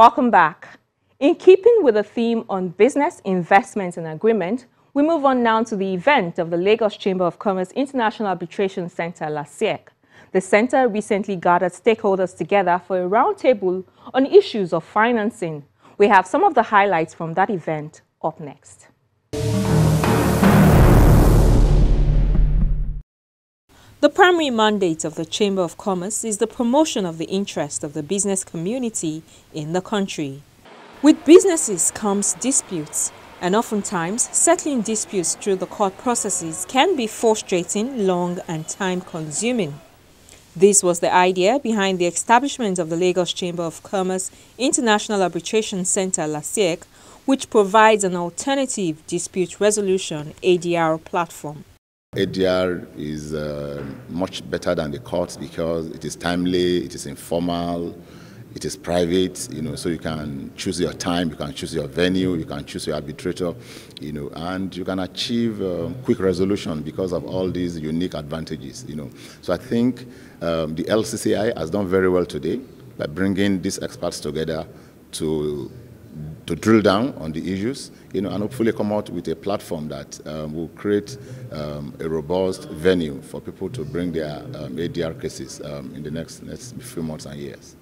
Welcome back. In keeping with the theme on business, investment and agreement, we move on now to the event of the Lagos Chamber of Commerce International Arbitration Center, LASIEC. The center recently gathered stakeholders together for a roundtable on issues of financing. We have some of the highlights from that event up next. The primary mandate of the Chamber of Commerce is the promotion of the interest of the business community in the country. With businesses comes disputes, and oftentimes settling disputes through the court processes can be frustrating, long and time-consuming. This was the idea behind the establishment of the Lagos Chamber of Commerce International Arbitration Center, LASIEC, which provides an alternative dispute resolution (ADR) platform. ADR is much better than the courts because it is timely, it is informal, it is private, so you can choose your time, you can choose your venue, you can choose your arbitrator, and you can achieve quick resolution because of all these unique advantages, So I think the LCCI has done very well today by bringing these experts together to drill down on the issues, and hopefully come out with a platform that will create a robust venue for people to bring their ADR cases in the next few months and years.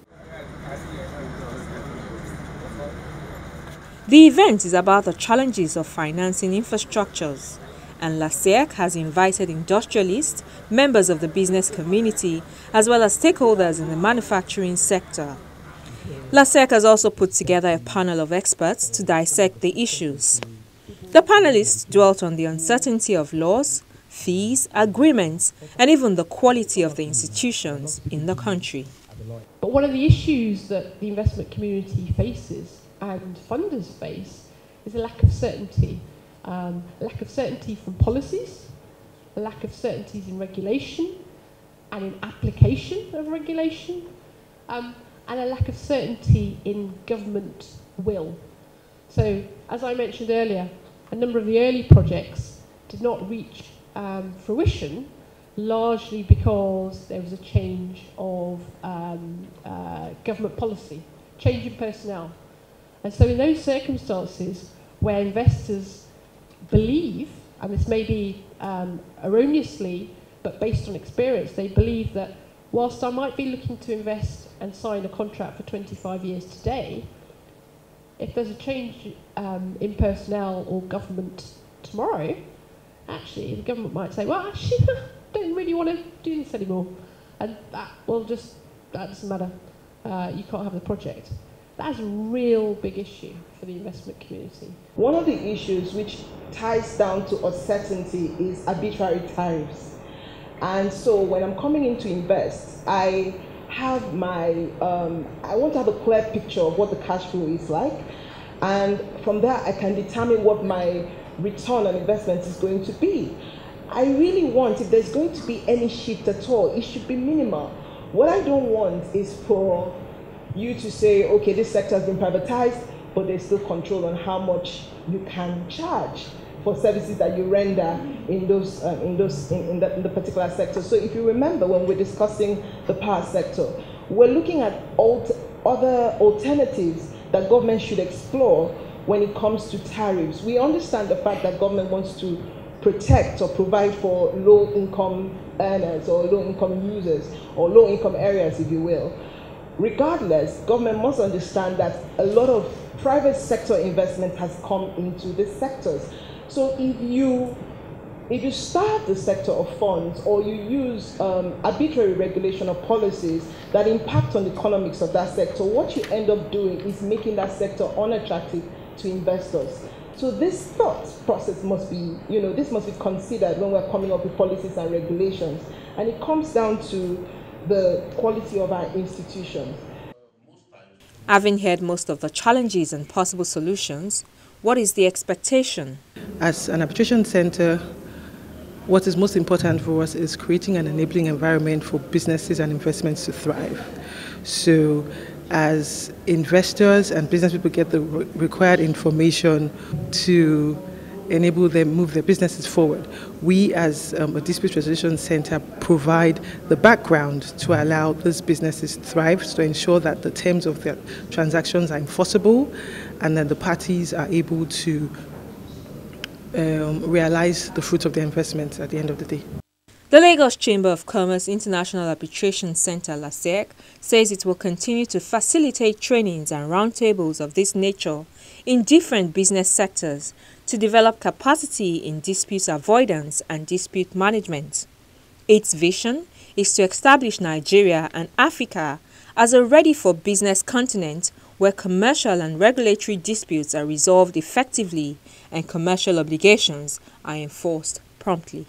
The event is about the challenges of financing infrastructures, and LASIEC has invited industrialists, members of the business community, as well as stakeholders in the manufacturing sector. LASIEC has also put together a panel of experts to dissect the issues. The panelists dwelt on the uncertainty of laws, fees, agreements, and even the quality of the institutions in the country. But one of the issues that the investment community faces and funders face is a lack of certainty. A lack of certainty from policies, a lack of certainties in regulation and in application of regulation, and a lack of certainty in government will. So, as I mentioned earlier, a number of the early projects did not reach fruition, largely because there was a change of government policy, change in personnel. And so in those circumstances where investors believe, and this may be erroneously, but based on experience, they believe that whilst I might be looking to invest and sign a contract for 25 years today, if there's a change in personnel or government tomorrow, actually the government might say, well, actually, I don't really want to do this anymore. And that doesn't matter. You can't have the project. That's a real big issue for the investment community. One of the issues which ties down to uncertainty is arbitrary tariffs. And so when I'm coming in to invest, I have I want to have a clear picture of what the cash flow is like. And from there, I can determine what my return on investment is going to be. I really want, if there's going to be any shift at all, it should be minimal. What I don't want is for you to say, okay, this sector has been privatized, but there's still control on how much you can charge for services that you render in the particular sector. So if you remember when we're discussing the power sector, we're looking at other alternatives that government should explore when it comes to tariffs. We understand the fact that government wants to protect or provide for low-income earners or low-income users or low-income areas, if you will. Regardless, government must understand that a lot of private sector investment has come into these sectors. So if you starve the sector of funds or you use arbitrary regulation of policies that impact on the economics of that sector, what you end up doing is making that sector unattractive to investors. So this thought process must be, this must be considered when we're coming up with policies and regulations. And it comes down to the quality of our institutions. Having heard most of the challenges and possible solutions, what is the expectation? As an arbitration center, what is most important for us is creating an enabling environment for businesses and investments to thrive. So as investors and business people get the required information to enable them move their businesses forward. We as a dispute resolution center provide the background to allow these businesses to thrive, to ensure that the terms of their transactions are enforceable and that the parties are able to realize the fruits of their investments at the end of the day. The Lagos Chamber of Commerce International Arbitration Center, LASEC, says it will continue to facilitate trainings and roundtables of this nature in different business sectors to develop capacity in dispute avoidance and dispute management. Its vision is to establish Nigeria and Africa as a ready-for-business continent where commercial and regulatory disputes are resolved effectively and commercial obligations are enforced promptly.